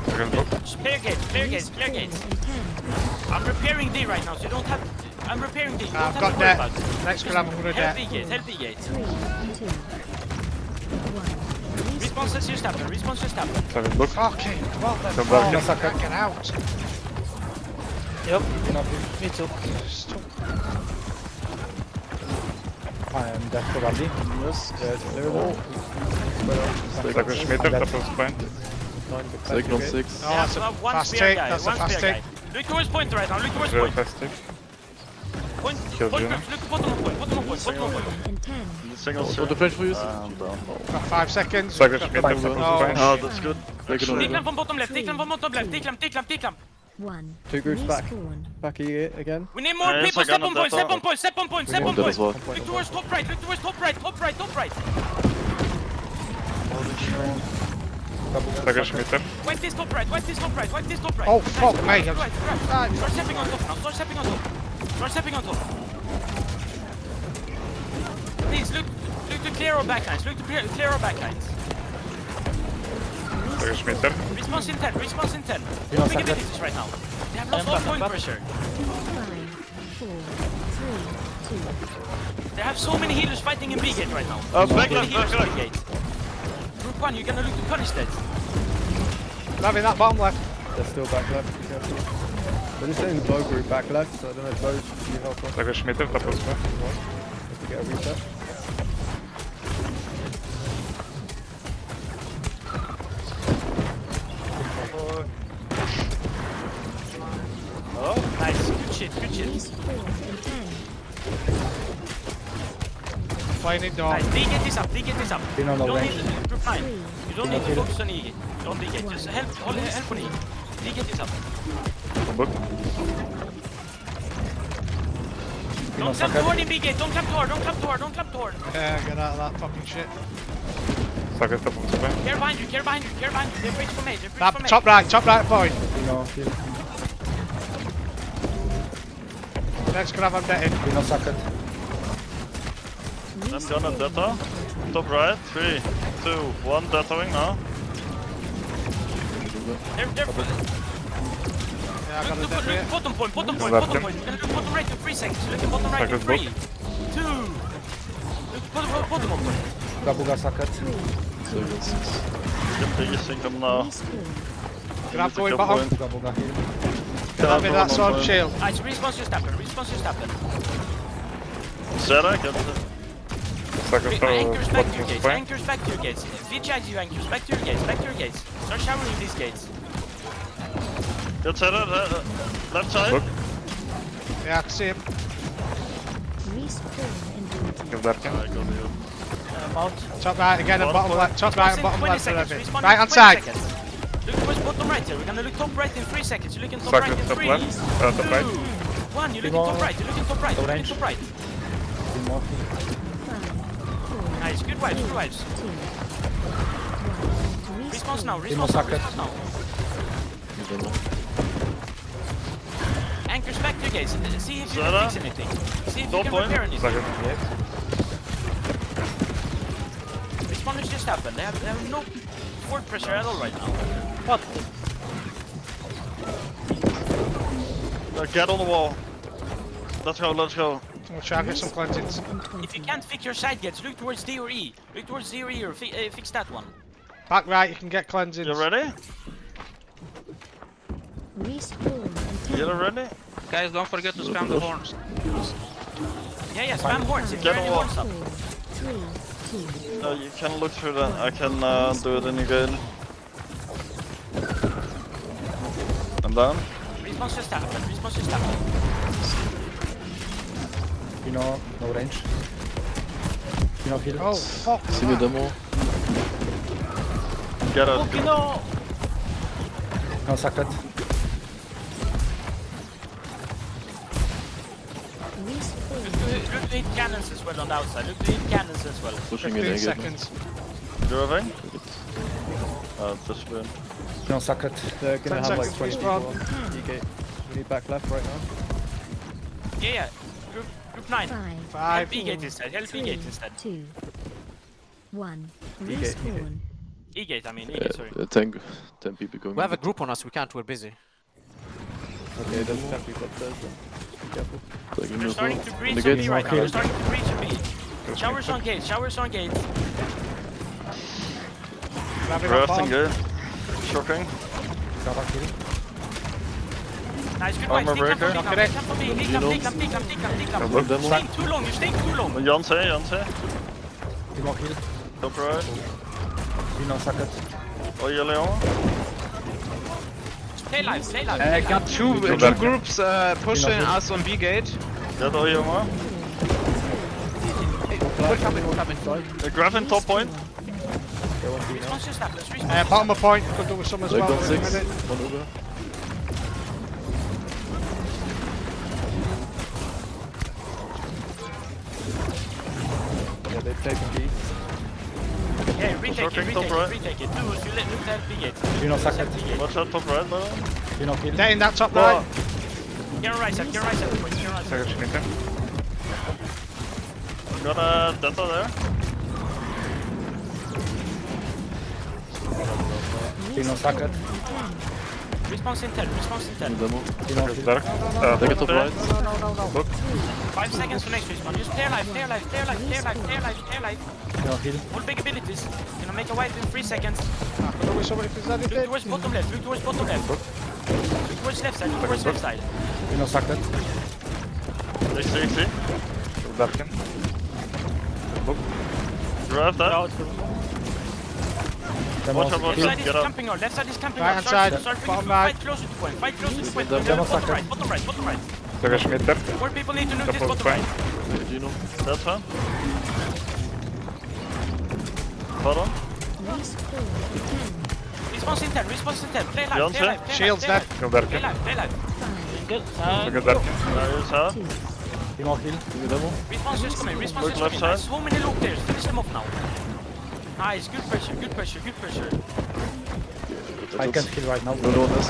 [SPEAKER 1] Second book.
[SPEAKER 5] Clear gates.
[SPEAKER 3] Respawn in 10,
[SPEAKER 5] I'm repairing D right now, so you don't have. I'm repairing D. You don't
[SPEAKER 4] I've
[SPEAKER 5] have
[SPEAKER 4] got
[SPEAKER 5] to worry
[SPEAKER 4] that.
[SPEAKER 5] about it.
[SPEAKER 4] Next grab, I'm gonna
[SPEAKER 5] Help
[SPEAKER 4] death.
[SPEAKER 5] B gate.
[SPEAKER 3] 3, 2, 1.
[SPEAKER 5] Response just happened. Response just happened.
[SPEAKER 1] Second book.
[SPEAKER 4] Fucking what the
[SPEAKER 1] Come
[SPEAKER 4] fuck?
[SPEAKER 1] back.
[SPEAKER 9] Sucker.
[SPEAKER 4] Get out.
[SPEAKER 8] Yep.
[SPEAKER 9] Gino heal.
[SPEAKER 8] Me too.
[SPEAKER 9] I am dead probably.
[SPEAKER 7] Yes.
[SPEAKER 9] Yeah, it's clear now.
[SPEAKER 1] Second Schmitter. Top of point.
[SPEAKER 7] Second on 6.
[SPEAKER 4] Oh, that's a
[SPEAKER 5] One
[SPEAKER 4] fast
[SPEAKER 5] spear
[SPEAKER 4] take.
[SPEAKER 5] guy.
[SPEAKER 4] That's a
[SPEAKER 5] One
[SPEAKER 4] fast
[SPEAKER 5] spear
[SPEAKER 4] take.
[SPEAKER 5] guy. Look towards point right now. Look towards
[SPEAKER 1] Real
[SPEAKER 5] point.
[SPEAKER 1] fast tick.
[SPEAKER 5] Point.
[SPEAKER 1] Kill
[SPEAKER 5] Point
[SPEAKER 1] Juno.
[SPEAKER 5] groups. Look bottom of point. Bottom of point. Bottom of point.
[SPEAKER 3] in 10,
[SPEAKER 2] Single
[SPEAKER 7] What the flash for you?
[SPEAKER 2] I'm down.
[SPEAKER 4] Got 5 seconds.
[SPEAKER 1] Second Schmitter. Top of
[SPEAKER 4] No.
[SPEAKER 1] point.
[SPEAKER 2] Oh, that's good.
[SPEAKER 7] Second on
[SPEAKER 5] Take them
[SPEAKER 7] 11.
[SPEAKER 5] from bottom left. Take them from bottom left. Take them.
[SPEAKER 3] 1.
[SPEAKER 9] 2 groups back.
[SPEAKER 3] Respawn.
[SPEAKER 9] Back again.
[SPEAKER 5] We need more
[SPEAKER 2] Yes,
[SPEAKER 5] people.
[SPEAKER 2] I
[SPEAKER 5] Step
[SPEAKER 2] got
[SPEAKER 5] on
[SPEAKER 2] that
[SPEAKER 5] point. Step
[SPEAKER 2] top.
[SPEAKER 5] on point. Step on point. Step on
[SPEAKER 7] want that
[SPEAKER 5] point.
[SPEAKER 7] as well.
[SPEAKER 5] Look towards top right. Look towards top right. Top right. Top right.
[SPEAKER 1] Stagger Schmitter.
[SPEAKER 5] Wipe this top right, wipe this top right, wipe this top right.
[SPEAKER 4] Oh,
[SPEAKER 5] Nice,
[SPEAKER 4] fuck
[SPEAKER 5] good
[SPEAKER 4] me.
[SPEAKER 5] right, good right, good right. Start stepping on top now, start stepping on top. Start stepping on top. Please, look to clear our backlines, look to clear our backlines.
[SPEAKER 1] Stagger Schmitter.
[SPEAKER 5] Response in 10, response in 10. No big abilities right now. They have lost all point pressure.
[SPEAKER 3] 5, 4, 3, 2.
[SPEAKER 5] They have so many healers fighting in B-gate right now.
[SPEAKER 2] Back
[SPEAKER 5] So many
[SPEAKER 2] left,
[SPEAKER 5] healers
[SPEAKER 2] back
[SPEAKER 5] in
[SPEAKER 2] left.
[SPEAKER 5] B-gate. Group 1, you're gonna look to punish that.
[SPEAKER 4] Grabbing that bottom left.
[SPEAKER 9] They're still back left. Be careful. They're just saying bow group back left, so I don't know if bows you help us.
[SPEAKER 1] Stagger Schmitter, top of square.
[SPEAKER 9] If we get a reset.
[SPEAKER 2] Oh,
[SPEAKER 5] Nice, good shit, good shit.
[SPEAKER 3] Respawn in 10.
[SPEAKER 4] Playing it down.
[SPEAKER 5] Nice, D-gate is up, D-gate is up.
[SPEAKER 9] Been on the
[SPEAKER 5] You don't
[SPEAKER 9] range.
[SPEAKER 5] need group 9.
[SPEAKER 3] 3,
[SPEAKER 5] You don't need to focus on E-gate. Don't D-gate, just help on E. D-gate is up.
[SPEAKER 1] Book.
[SPEAKER 5] Don't clap toward in B-gate, don't clap toward, don't clap toward, don't clap toward.
[SPEAKER 4] Yeah, get out of that fucking shit.
[SPEAKER 1] Stagger top of square.
[SPEAKER 5] Care behind you, care behind you, care behind you. They're breach for me, they're breach for me.
[SPEAKER 4] Top right point.
[SPEAKER 9] You know, heal.
[SPEAKER 4] Let's grab him dead.
[SPEAKER 9] You know, suck it.
[SPEAKER 2] I'm gonna data. Top right, 3, 2, 1, dataing now.
[SPEAKER 5] They're
[SPEAKER 4] Yeah, I got a
[SPEAKER 5] look,
[SPEAKER 4] dead here.
[SPEAKER 5] bottom point. We're gonna look bottom right in 3 seconds. Look at bottom right in
[SPEAKER 1] Stagger
[SPEAKER 5] 3, 2. Look bottom point.
[SPEAKER 9] Gabuga, suck it.
[SPEAKER 7] Second 6.
[SPEAKER 2] Get biggest income now.
[SPEAKER 3] Respawn.
[SPEAKER 4] Grab going
[SPEAKER 2] Good
[SPEAKER 4] bottom.
[SPEAKER 2] point.
[SPEAKER 9] Gabuga, heal.
[SPEAKER 4] Grab me that sword shield.
[SPEAKER 5] Nice, response your stapper, response your stapper.
[SPEAKER 2] Zera, get it.
[SPEAKER 1] Stagger
[SPEAKER 5] Anchors
[SPEAKER 1] top
[SPEAKER 5] back to
[SPEAKER 1] of
[SPEAKER 5] your gates,
[SPEAKER 1] square.
[SPEAKER 5] anchors back to your gates. VGIG anchors, back to your gates, back to your gates. Start showering these gates.
[SPEAKER 2] Get Zera, left side.
[SPEAKER 1] Book.
[SPEAKER 4] Yeah, I can see him.
[SPEAKER 3] Respawn in 20.
[SPEAKER 1] Give Darkin.
[SPEAKER 2] I got you.
[SPEAKER 8] Out.
[SPEAKER 4] Top right again and bottom left. Top right and bottom left for
[SPEAKER 5] seconds,
[SPEAKER 4] everything.
[SPEAKER 5] respawn
[SPEAKER 4] Right
[SPEAKER 5] in
[SPEAKER 4] hand
[SPEAKER 5] 20
[SPEAKER 4] side.
[SPEAKER 5] seconds. Look towards bottom right here. We're gonna look top right in 3 seconds. You're looking top
[SPEAKER 1] Stagger
[SPEAKER 5] right in
[SPEAKER 1] top
[SPEAKER 5] 3,
[SPEAKER 1] left.
[SPEAKER 5] 2,
[SPEAKER 1] Top right.
[SPEAKER 5] 1. You're looking top right. You're looking top right. You're looking top right.
[SPEAKER 9] Heal more.
[SPEAKER 3] 5, 4,
[SPEAKER 5] Nice. Good vibes. Good vibes.
[SPEAKER 3] 2, 1.
[SPEAKER 5] Response now.
[SPEAKER 9] Timo
[SPEAKER 5] Response now.
[SPEAKER 9] Saket.
[SPEAKER 5] Response now.
[SPEAKER 7] You don't know.
[SPEAKER 5] Anchors back to your gates. See if you
[SPEAKER 2] Zara.
[SPEAKER 5] can fix anything. See if you
[SPEAKER 2] Top
[SPEAKER 5] can
[SPEAKER 2] point.
[SPEAKER 5] repair anything.
[SPEAKER 1] Stagger.
[SPEAKER 5] Respawn just happened. They have no forward pressure at all right now.
[SPEAKER 8] What?
[SPEAKER 2] Get on the wall. Let's go, let's go.
[SPEAKER 4] We'll try and get some cleansings.
[SPEAKER 3] In 20.
[SPEAKER 5] If you can't fix your side gates, look towards D or E. Look towards D or E or fix that one.
[SPEAKER 4] Back right, you can get cleansings.
[SPEAKER 2] You ready?
[SPEAKER 3] Respawn in 10.
[SPEAKER 2] You ready?
[SPEAKER 11] Guys, don't forget to spam the horns.
[SPEAKER 5] Yeah, spam horns. If
[SPEAKER 2] Get
[SPEAKER 5] there are any
[SPEAKER 2] on wall.
[SPEAKER 5] horns up.
[SPEAKER 3] 4, 3, 2.
[SPEAKER 2] You can look through that. I can do it in your game. And then?
[SPEAKER 5] Response just happened. Response just happened.
[SPEAKER 9] You know, no range. You know, heal.
[SPEAKER 4] Oh, fuck.
[SPEAKER 7] See me demo.
[SPEAKER 2] Get it.
[SPEAKER 5] Okay, no!
[SPEAKER 9] No, suck it.
[SPEAKER 3] Respawn.
[SPEAKER 5] Look to hit cannons as well on the outside. Look to hit cannons as well.
[SPEAKER 7] Pushing it
[SPEAKER 4] 15
[SPEAKER 7] again.
[SPEAKER 4] seconds.
[SPEAKER 2] Driving? This way.
[SPEAKER 9] You know, suck it.
[SPEAKER 6] They're gonna
[SPEAKER 4] 10
[SPEAKER 6] have like
[SPEAKER 4] seconds
[SPEAKER 6] 20
[SPEAKER 4] respawn.
[SPEAKER 6] people on D-gate. We need back left right now.
[SPEAKER 5] Yeah. Group 9.
[SPEAKER 3] 5,
[SPEAKER 4] Five.
[SPEAKER 5] Help E-gate instead. Help
[SPEAKER 3] 3,
[SPEAKER 5] E-gate instead.
[SPEAKER 3] 2, 1.
[SPEAKER 6] E-gate.
[SPEAKER 3] Respawn.
[SPEAKER 5] E-gate, I mean. E-gate, sorry.
[SPEAKER 7] 10 people going.
[SPEAKER 11] We have a group on us, we can't, we're busy.
[SPEAKER 6] Okay, there's 10 people upstairs then. Be careful.
[SPEAKER 7] Taking
[SPEAKER 5] They're
[SPEAKER 7] as
[SPEAKER 5] starting
[SPEAKER 7] well.
[SPEAKER 5] to
[SPEAKER 7] On
[SPEAKER 5] breach
[SPEAKER 7] the
[SPEAKER 5] on
[SPEAKER 7] gates.
[SPEAKER 5] B right now. They're
[SPEAKER 9] Okay.
[SPEAKER 5] starting to breach on B. Showers on gates. Showers on gates.
[SPEAKER 4] Grabbing that
[SPEAKER 2] Resting
[SPEAKER 4] bottom.
[SPEAKER 2] good. Shocking.
[SPEAKER 9] Gabuga, heal.
[SPEAKER 5] Nice, good
[SPEAKER 2] Armor
[SPEAKER 5] vibes. Take
[SPEAKER 2] breaker.
[SPEAKER 5] them for me now. Take them for me. Take them, take them, take them, take them, take them.
[SPEAKER 1] Book.
[SPEAKER 5] You're staying too long. You're staying too long.
[SPEAKER 2] Jan C.
[SPEAKER 9] You know, heal.
[SPEAKER 2] Top right.
[SPEAKER 9] You know, suck it.
[SPEAKER 2] Oh, yellow armor.
[SPEAKER 5] Stay live. Stay live.
[SPEAKER 11] I got two groups pushing us on B gate.
[SPEAKER 2] Get all your armor.
[SPEAKER 11] We're coming.
[SPEAKER 2] Grab in top point.
[SPEAKER 6] They won't be now.
[SPEAKER 5] Response just happened. Response.
[SPEAKER 4] Bottom of point. Could do with some as
[SPEAKER 7] Like
[SPEAKER 4] well.
[SPEAKER 7] on 6.
[SPEAKER 4] Minute.
[SPEAKER 7] One over.
[SPEAKER 6] Yeah, they've taken B.
[SPEAKER 5] Yeah, retake it,
[SPEAKER 2] Shocking top
[SPEAKER 5] retake it,
[SPEAKER 2] right.
[SPEAKER 5] retake it. Lose, you let that big gate.
[SPEAKER 9] Do not suck it.
[SPEAKER 2] Watch out top right, brother.
[SPEAKER 9] Do not kill.
[SPEAKER 4] Dead in that top right.
[SPEAKER 5] Get on right side, get on right side, boys, get on right side.
[SPEAKER 1] Second Schmitter.
[SPEAKER 2] Got a Delta there.
[SPEAKER 9] Do not suck it.
[SPEAKER 5] Response in 10, response in 10.
[SPEAKER 7] Demo.
[SPEAKER 9] Do not kill.
[SPEAKER 1] Dark.
[SPEAKER 7] Take it top right.
[SPEAKER 1] Book.
[SPEAKER 5] 5 seconds for next respawn. Just stay alive, stay alive, stay alive, stay alive, stay alive, stay alive.
[SPEAKER 9] Do not kill.
[SPEAKER 5] All big abilities. Gonna make a wipe in 3 seconds.
[SPEAKER 4] Always somebody for that.
[SPEAKER 5] Look towards bottom left, look towards bottom left. Look towards left side, look towards left side.
[SPEAKER 9] Do not suck it.
[SPEAKER 2] 60.
[SPEAKER 1] Darken. Book.
[SPEAKER 2] Drive that.
[SPEAKER 9] Demo.
[SPEAKER 2] Watch out, watch
[SPEAKER 5] Left
[SPEAKER 2] out.
[SPEAKER 5] side is
[SPEAKER 2] Get up.
[SPEAKER 5] camping on, left side is camping
[SPEAKER 4] Right
[SPEAKER 5] on.
[SPEAKER 4] hand side,
[SPEAKER 5] Start
[SPEAKER 4] bottom
[SPEAKER 5] fight
[SPEAKER 4] right.
[SPEAKER 5] closer to point, fight closer to point.
[SPEAKER 9] Demo
[SPEAKER 5] Bottom
[SPEAKER 9] second.
[SPEAKER 5] right, bottom right, bottom right.
[SPEAKER 1] Second Schmitter.
[SPEAKER 5] More people need to nuke this
[SPEAKER 1] Support
[SPEAKER 5] bottom right.
[SPEAKER 1] fine.
[SPEAKER 7] Gino.
[SPEAKER 2] That's fine. Bottom.
[SPEAKER 3] Respawn in 10,
[SPEAKER 5] Response in 10, response in 10. Play live,
[SPEAKER 2] Beyond
[SPEAKER 5] play live,
[SPEAKER 2] 10.
[SPEAKER 5] play
[SPEAKER 4] Shields
[SPEAKER 5] live,
[SPEAKER 4] dead.
[SPEAKER 1] Kill
[SPEAKER 5] play
[SPEAKER 1] Darken.
[SPEAKER 5] live, play live.
[SPEAKER 3] 5,
[SPEAKER 8] Tingle.
[SPEAKER 1] Second Darken.
[SPEAKER 2] Nice, huh?
[SPEAKER 3] 2,
[SPEAKER 9] Do not kill.
[SPEAKER 7] Give me demo.
[SPEAKER 5] Response just coming, response
[SPEAKER 2] Look
[SPEAKER 5] just
[SPEAKER 2] left
[SPEAKER 5] coming.
[SPEAKER 2] side.
[SPEAKER 5] Nice, so many loop players. Finish them off now. Nice, good pressure, good pressure, good pressure.
[SPEAKER 9] I can't kill right now.
[SPEAKER 7] No one has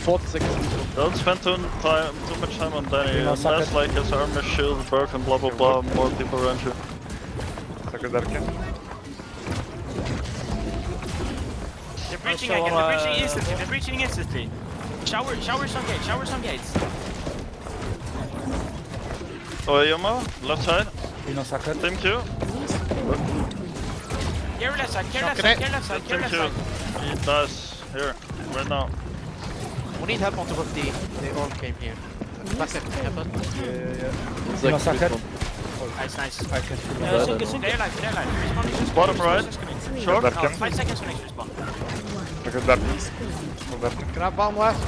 [SPEAKER 7] 40 seconds.
[SPEAKER 2] Don't spend too much time on Danny.
[SPEAKER 9] Do not suck
[SPEAKER 2] Unless
[SPEAKER 9] it.
[SPEAKER 2] like his armor, shield, broken, blah blah blah, more people around you.
[SPEAKER 1] Second Darken.
[SPEAKER 5] They're breaching again, they're breaching instantly, they're breaching instantly. Showers on gates, showers on gates.
[SPEAKER 2] Oh, Yama, left side.
[SPEAKER 9] Do not suck it.
[SPEAKER 2] Team Q.
[SPEAKER 3] respawn in 20,
[SPEAKER 5] Care left side, care left
[SPEAKER 4] Shocking
[SPEAKER 5] side, care left side, care
[SPEAKER 2] Team
[SPEAKER 5] left
[SPEAKER 2] Q.
[SPEAKER 5] side.
[SPEAKER 2] He dies here, right now.
[SPEAKER 6] We need help on top of the. They all came here. Back it. Happen.
[SPEAKER 7] One
[SPEAKER 9] Do not suck
[SPEAKER 7] sec.
[SPEAKER 9] it.
[SPEAKER 5] Nice, nice.
[SPEAKER 9] I can kill.
[SPEAKER 8] Yeah, single, single.
[SPEAKER 5] Stay alive, stay alive. Respawn is just
[SPEAKER 2] Bottom
[SPEAKER 5] coming,
[SPEAKER 2] right.
[SPEAKER 5] respawn is just coming.
[SPEAKER 2] Short.
[SPEAKER 5] No,
[SPEAKER 1] Darken.
[SPEAKER 5] 5 seconds for next respawn.
[SPEAKER 3] 1,
[SPEAKER 1] Second Darken.
[SPEAKER 3] respawn,
[SPEAKER 1] Kill Darken.
[SPEAKER 4] Can I have bottom left?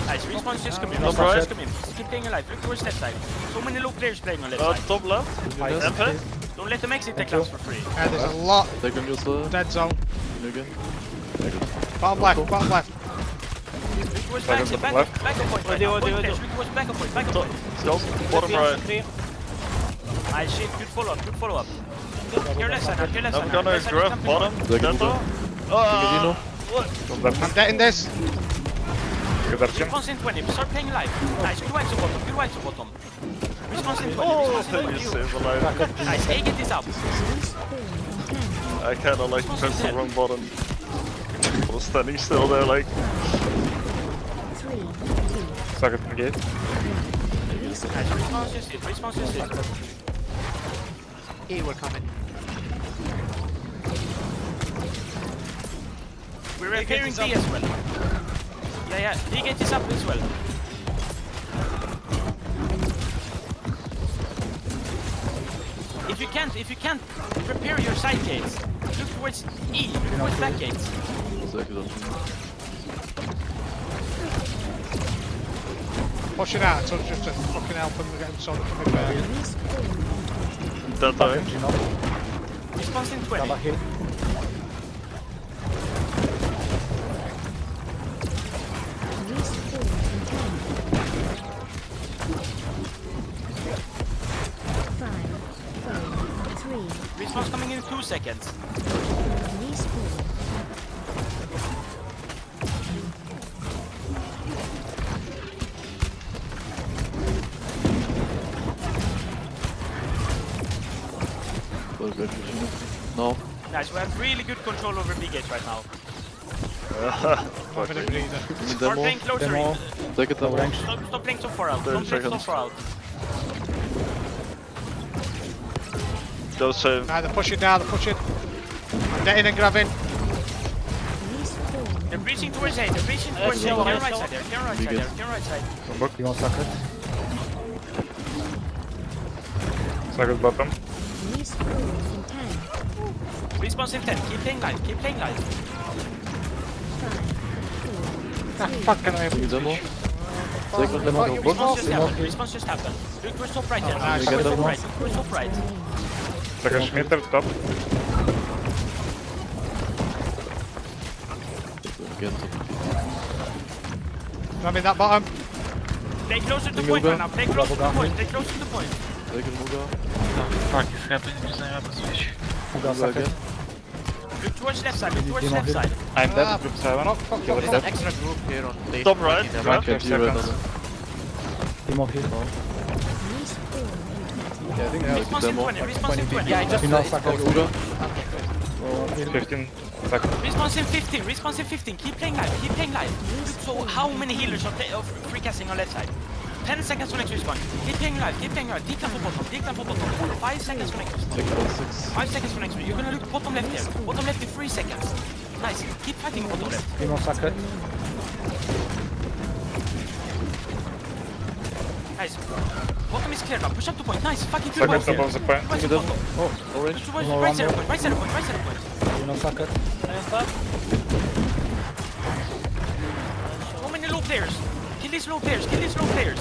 [SPEAKER 5] Nice, respawn's just coming,
[SPEAKER 9] No
[SPEAKER 5] respawn's
[SPEAKER 9] pressure.
[SPEAKER 5] just coming. Keep playing alive, look towards left side. So many low players playing on left side.
[SPEAKER 2] Top left.
[SPEAKER 9] I
[SPEAKER 2] MP.
[SPEAKER 5] Don't let them exit the
[SPEAKER 9] Thank you.
[SPEAKER 5] class for free.
[SPEAKER 4] Yeah, there's a lot.
[SPEAKER 7] Take on yourself.
[SPEAKER 4] Dead zone.
[SPEAKER 7] Gino again.
[SPEAKER 4] Bottom left, bottom left.
[SPEAKER 5] Look towards
[SPEAKER 1] Second
[SPEAKER 5] back,
[SPEAKER 1] left.
[SPEAKER 5] back up point right
[SPEAKER 8] do,
[SPEAKER 5] now.
[SPEAKER 8] do,
[SPEAKER 5] Point
[SPEAKER 8] do.
[SPEAKER 5] players, look towards back up point, back up point.
[SPEAKER 2] Bottom right.
[SPEAKER 5] Nice shit, good follow up, good follow up. Your left side now, your left side
[SPEAKER 2] I'm
[SPEAKER 5] now.
[SPEAKER 2] gonna
[SPEAKER 5] Left side is
[SPEAKER 2] grab
[SPEAKER 5] camping
[SPEAKER 2] bottom.
[SPEAKER 5] on.
[SPEAKER 7] Second
[SPEAKER 2] Delta.
[SPEAKER 7] Gino.
[SPEAKER 1] Kill Darken.
[SPEAKER 4] I'm dead in this.
[SPEAKER 1] Second Darken.
[SPEAKER 5] Response in 20, start playing live. Nice, good white to bottom, good white to bottom. Response in 20,
[SPEAKER 2] Oh,
[SPEAKER 5] response in
[SPEAKER 2] you
[SPEAKER 5] 20.
[SPEAKER 2] save a life.
[SPEAKER 5] Nice, A get this up.
[SPEAKER 3] respawn in 10,
[SPEAKER 2] I kinda like pressed the wrong button. I was standing still there like.
[SPEAKER 3] 3, 2,
[SPEAKER 1] Second Gate.
[SPEAKER 5] Nice, response just hit, response just hit.
[SPEAKER 6] E will come in.
[SPEAKER 5] We're repairing D as well. Yeah, D get this up as well. If you can't prepare your side gates, look towards E, look towards back gates.
[SPEAKER 7] Second.
[SPEAKER 4] Pushing out, so just to fucking help them get some repair.
[SPEAKER 3] respawn in 20,
[SPEAKER 2] Delta.
[SPEAKER 9] Fucking Gino.
[SPEAKER 5] Response in
[SPEAKER 9] Double
[SPEAKER 5] 20.
[SPEAKER 9] hit.
[SPEAKER 3] respawn in 10, 5, 4, 3,
[SPEAKER 5] Response coming in 2 seconds.
[SPEAKER 3] respawn,
[SPEAKER 7] Well, good for Gino. No.
[SPEAKER 5] Nice, we have really good control over B gates right now.
[SPEAKER 4] Having a breather.
[SPEAKER 7] Give me
[SPEAKER 5] Start
[SPEAKER 7] demo.
[SPEAKER 5] playing closer
[SPEAKER 9] Demo.
[SPEAKER 5] in.
[SPEAKER 7] Take it demo.
[SPEAKER 5] Stop playing so far out.
[SPEAKER 2] 30
[SPEAKER 5] Don't play so
[SPEAKER 2] seconds.
[SPEAKER 5] far out.
[SPEAKER 2] Go save.
[SPEAKER 4] Nah, they're pushing now, they're pushing. I'm dead in and grabbing.
[SPEAKER 3] respawn
[SPEAKER 5] They're
[SPEAKER 3] in
[SPEAKER 5] breaching
[SPEAKER 3] 10,
[SPEAKER 5] towards A. They're breaching towards A.
[SPEAKER 8] shower,
[SPEAKER 5] Get
[SPEAKER 8] right
[SPEAKER 5] right
[SPEAKER 8] shower.
[SPEAKER 5] side there. Get right side there. Get right side.
[SPEAKER 9] Do not suck it.
[SPEAKER 1] Second bottom.
[SPEAKER 3] respawn in 10,
[SPEAKER 5] Response in 10. Keep playing live. Keep playing live.
[SPEAKER 3] 5, 4, 3,
[SPEAKER 7] Give me demo. Second demo. Go
[SPEAKER 5] Response
[SPEAKER 7] box.
[SPEAKER 5] just happened. Response just happened. Look towards top right there.
[SPEAKER 4] Nice.
[SPEAKER 5] Look towards top
[SPEAKER 7] Demo.
[SPEAKER 5] right. Look towards top right.
[SPEAKER 1] Second Schmitter. Top.
[SPEAKER 7] Again, top.
[SPEAKER 4] Grabbing that bottom.
[SPEAKER 5] Play closer to
[SPEAKER 7] Take
[SPEAKER 5] point
[SPEAKER 7] over.
[SPEAKER 5] right now. Play closer to point. Play closer to point.
[SPEAKER 7] Take it, Muga.
[SPEAKER 11] Fuck, już ja tu nie znajdę coś.
[SPEAKER 9] You got socket.
[SPEAKER 5] Look towards left side, look towards left side.
[SPEAKER 1] I'm dead. Group 7. Healer
[SPEAKER 6] There's
[SPEAKER 1] dead.
[SPEAKER 6] an extra group here on the...
[SPEAKER 2] Top right,
[SPEAKER 6] on the
[SPEAKER 2] right.
[SPEAKER 7] Can't do red on
[SPEAKER 1] seconds.
[SPEAKER 7] it.
[SPEAKER 9] Team off here.
[SPEAKER 3] Respawn in 20.
[SPEAKER 9] Yeah, I think they have
[SPEAKER 5] Response in
[SPEAKER 7] demo.
[SPEAKER 5] 20, response in 20.
[SPEAKER 6] Yeah, I just...
[SPEAKER 9] You know,
[SPEAKER 6] it's
[SPEAKER 9] Saka.
[SPEAKER 6] Oscuro.
[SPEAKER 1] 15 seconds.
[SPEAKER 5] Response in 15, response in 15. Keep playing live, keep playing live. So how many healers are free casting on left side? 10 seconds for next respawn. Keep playing live, keep playing live. Dig down for bottom, dig down for bottom. 5 seconds for next respawn.
[SPEAKER 7] 6.
[SPEAKER 5] 5 seconds for next respawn. You're gonna look bottom left here. Bottom left in 3 seconds. Nice, keep fighting bottom left.
[SPEAKER 9] Team off socket.
[SPEAKER 5] Nice. Bottom is clear now. Push up to point. Nice. Fucking good
[SPEAKER 1] Seconds
[SPEAKER 5] bottom.
[SPEAKER 1] above the point.
[SPEAKER 5] Right bottom.
[SPEAKER 7] Oh, orange.
[SPEAKER 5] Towards
[SPEAKER 9] No,
[SPEAKER 5] right
[SPEAKER 9] one
[SPEAKER 5] center
[SPEAKER 9] more.
[SPEAKER 5] point. Right center point. Right center point.
[SPEAKER 9] You know socket.
[SPEAKER 5] So many low players. Kill these low players. Kill these low players.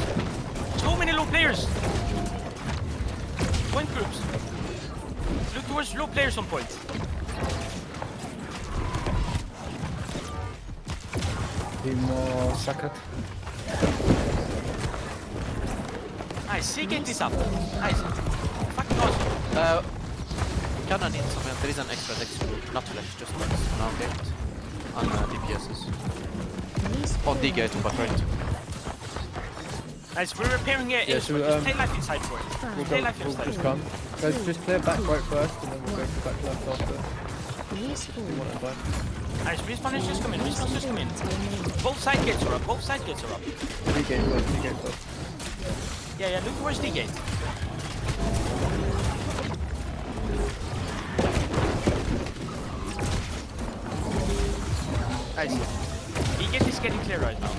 [SPEAKER 5] So many low players. Point groups. Look towards low players on point.
[SPEAKER 9] Team socket.
[SPEAKER 5] Nice. See, get this up. Nice. Fucking awesome.
[SPEAKER 6] Kinda need some help. There is an extra dex group. Not flash, just dex. Now gate. On DPSs. On D gate, but right.
[SPEAKER 5] Nice. We're repairing it.
[SPEAKER 9] Yeah, so,
[SPEAKER 5] just play life inside for it.
[SPEAKER 9] We'll
[SPEAKER 5] Play
[SPEAKER 9] go,
[SPEAKER 5] life
[SPEAKER 9] we'll
[SPEAKER 5] inside.
[SPEAKER 9] just come. Guys, just clear back right first, and then we'll go to back left after.
[SPEAKER 3] Respawn.
[SPEAKER 9] One at a time.
[SPEAKER 5] Nice. Respawn is just come in. Respawn is just come in. Both side gates are up. Both side gates are up.
[SPEAKER 9] D-gate first, D-gate first.
[SPEAKER 5] Yeah, yeah. Look towards D gate. Nice. D gate is getting clear right now.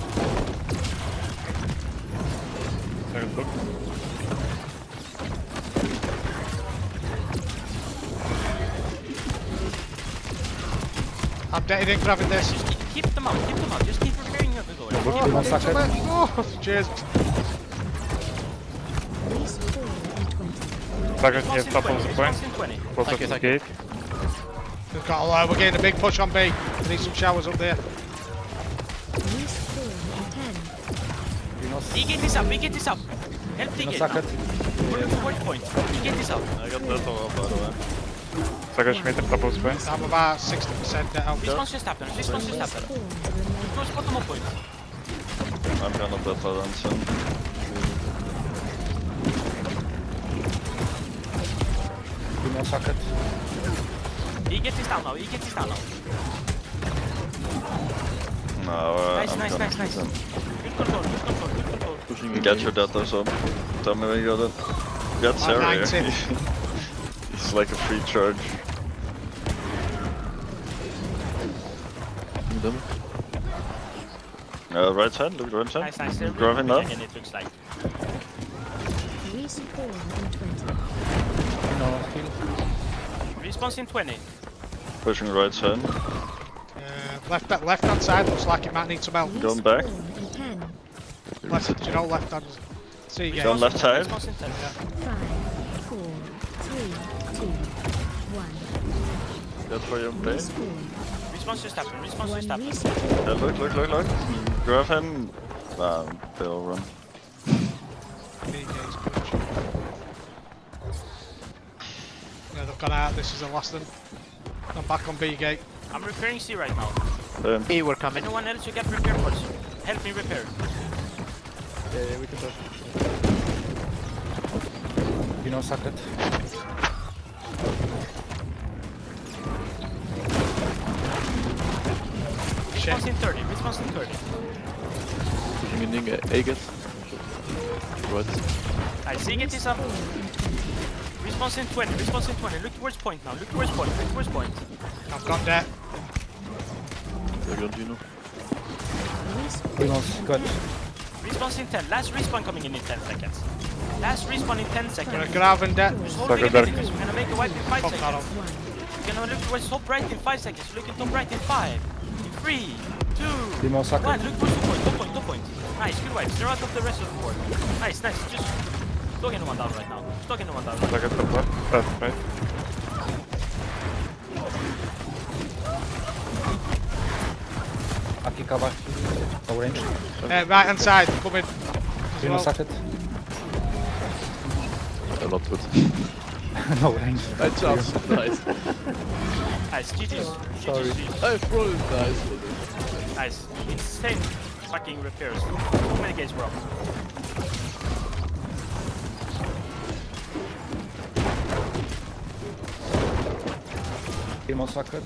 [SPEAKER 1] Second book.
[SPEAKER 4] I'm dead in grabbing this.
[SPEAKER 5] Just keep them out. Keep them out. Just keep repairing your door.
[SPEAKER 9] Team off socket.
[SPEAKER 4] Oh, cheers.
[SPEAKER 3] Respawn in 20.
[SPEAKER 1] Second here, top of the point.
[SPEAKER 5] Response in 20.
[SPEAKER 1] Bottom
[SPEAKER 6] Thank you,
[SPEAKER 1] of the
[SPEAKER 6] thank you.
[SPEAKER 1] gate.
[SPEAKER 4] We've got a lot. We're getting a big push on B. We need some showers up there.
[SPEAKER 3] Respawn in 10.
[SPEAKER 9] You know
[SPEAKER 5] D gate is up. D gate is up. Help D gate.
[SPEAKER 9] socket.
[SPEAKER 5] We're looking towards point. D gate is up.
[SPEAKER 2] I got that all by the way.
[SPEAKER 1] Second meter, top of the point.
[SPEAKER 4] I'm about 60% down.
[SPEAKER 5] Response just happened. Response just happened.
[SPEAKER 3] Respawn to remain.
[SPEAKER 5] Towards bottom of point.
[SPEAKER 2] I'm gonna better than soon.
[SPEAKER 9] Team off socket.
[SPEAKER 5] D gate is down now. E gate is down now.
[SPEAKER 2] No,
[SPEAKER 5] Nice,
[SPEAKER 2] I'm
[SPEAKER 5] nice,
[SPEAKER 2] gonna
[SPEAKER 5] nice, nice.
[SPEAKER 2] keep them.
[SPEAKER 5] Good control. Good control. Good control.
[SPEAKER 7] Pushing
[SPEAKER 2] Get your data so. Tell me when you got it. Get Sarah
[SPEAKER 4] 90.
[SPEAKER 2] here. It's like a free charge.
[SPEAKER 7] Them.
[SPEAKER 2] Right side, look right side.
[SPEAKER 5] Nice, nice. They're
[SPEAKER 2] Grabbing
[SPEAKER 5] really
[SPEAKER 2] that.
[SPEAKER 5] pushing in, it looks like.
[SPEAKER 3] Respawn in 20.
[SPEAKER 9] You know heal.
[SPEAKER 5] Response in 20.
[SPEAKER 2] Pushing right side.
[SPEAKER 4] Left hand side looks like it might need some help.
[SPEAKER 2] Going back.
[SPEAKER 3] Respawn in 10.
[SPEAKER 4] Left, do you know left hand? See you
[SPEAKER 2] Going
[SPEAKER 4] again.
[SPEAKER 2] left side.
[SPEAKER 5] Response in 10.
[SPEAKER 3] 5, 4, 3, 2, 1.
[SPEAKER 2] That's for your play.
[SPEAKER 3] Respawn.
[SPEAKER 5] Response just happened. Response
[SPEAKER 3] One
[SPEAKER 5] just happened.
[SPEAKER 3] respawn.
[SPEAKER 2] Yeah, look. Grab him. They'll run.
[SPEAKER 4] Yeah, they've gone out. This is the last one. I'm back on B gate.
[SPEAKER 5] I'm repairing C right now.
[SPEAKER 6] B, we're coming.
[SPEAKER 5] Anyone else who get repair parts? Help me repair.
[SPEAKER 9] Yeah, we can touch. You know socket.
[SPEAKER 5] Response in 30. Response in 30.
[SPEAKER 7] Pushing in A gate. Right.
[SPEAKER 5] I see get this up. Response in 20. Response in 20. Look towards point now. Look towards point. Look towards point.
[SPEAKER 4] I've got that.
[SPEAKER 7] They're going to you know.
[SPEAKER 9] Team off good.
[SPEAKER 5] Response in 10. Last respawn coming in 10 seconds. Last respawn in 10 seconds.
[SPEAKER 4] Gonna grab and that.
[SPEAKER 5] Just hold
[SPEAKER 1] Second
[SPEAKER 5] big
[SPEAKER 1] dark.
[SPEAKER 5] abilities. We're gonna make a wipe in 5
[SPEAKER 4] Fuck that
[SPEAKER 5] seconds.
[SPEAKER 4] up.
[SPEAKER 5] We're gonna look towards top right in 5 seconds. Look at top right in 5. In 3, 2,
[SPEAKER 9] Team off socket.
[SPEAKER 5] 1. Look towards the point. Top point. Top point. Nice. Good wipes. They're out of the rest of the board. Nice. Nice. Just don't get no one down right now. Just don't get no one down.
[SPEAKER 1] Second top left. Right.
[SPEAKER 9] Aki cover. Orange.
[SPEAKER 4] Right hand side, coming.
[SPEAKER 9] You know socket.
[SPEAKER 7] They're not good.
[SPEAKER 9] No range.
[SPEAKER 7] I jumped. Nice.
[SPEAKER 5] Nice, GG's.
[SPEAKER 9] Sorry.
[SPEAKER 5] GG's.
[SPEAKER 7] I froze. Nice.
[SPEAKER 5] Nice. Insane fucking repairs. Too many gates were up.
[SPEAKER 9] Team on socket.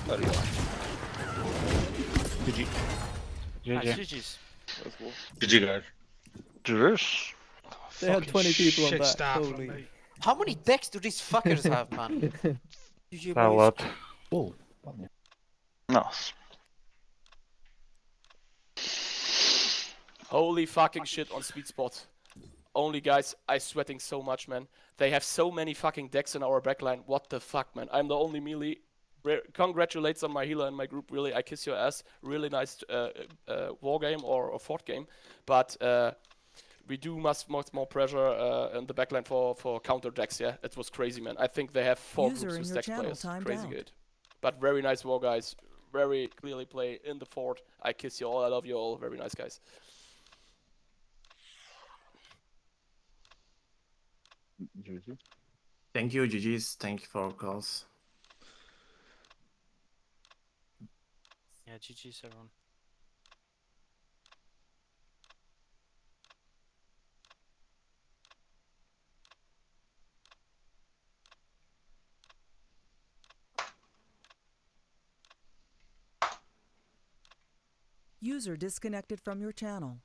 [SPEAKER 9] Sorry.
[SPEAKER 1] GG.
[SPEAKER 5] Nice,
[SPEAKER 1] GG.
[SPEAKER 5] GG's.
[SPEAKER 10] GG guys.
[SPEAKER 2] Yes.
[SPEAKER 9] They had 20 people on
[SPEAKER 4] Shit
[SPEAKER 9] that.
[SPEAKER 4] start from
[SPEAKER 9] Holy.
[SPEAKER 4] me.
[SPEAKER 6] How many decks do these fuckers have, man? GG
[SPEAKER 1] A
[SPEAKER 6] boys.
[SPEAKER 1] lot.
[SPEAKER 9] Whoa.
[SPEAKER 2] Nice.
[SPEAKER 12] Holy fucking shit on sweet spot. Only guys, I sweating so much, man. They have so many fucking decks in our backline. What the fuck, man? I'm the only melee. Congratulates on my healer in my group. Really, I kiss your ass. Really nice war game or fort game. But we do much more pressure in the backline for counter decks. Yeah, it was crazy, man. I think they have 4 groups with deck players. Crazy good. But very nice war, guys. Very clearly play in the fort. I kiss you all. I love you all. Very nice, guys.
[SPEAKER 10] GG.
[SPEAKER 11] Thank you, GG's. Thank you for calls.
[SPEAKER 5] Yeah, GG's everyone.
[SPEAKER 13] User disconnected from your channel.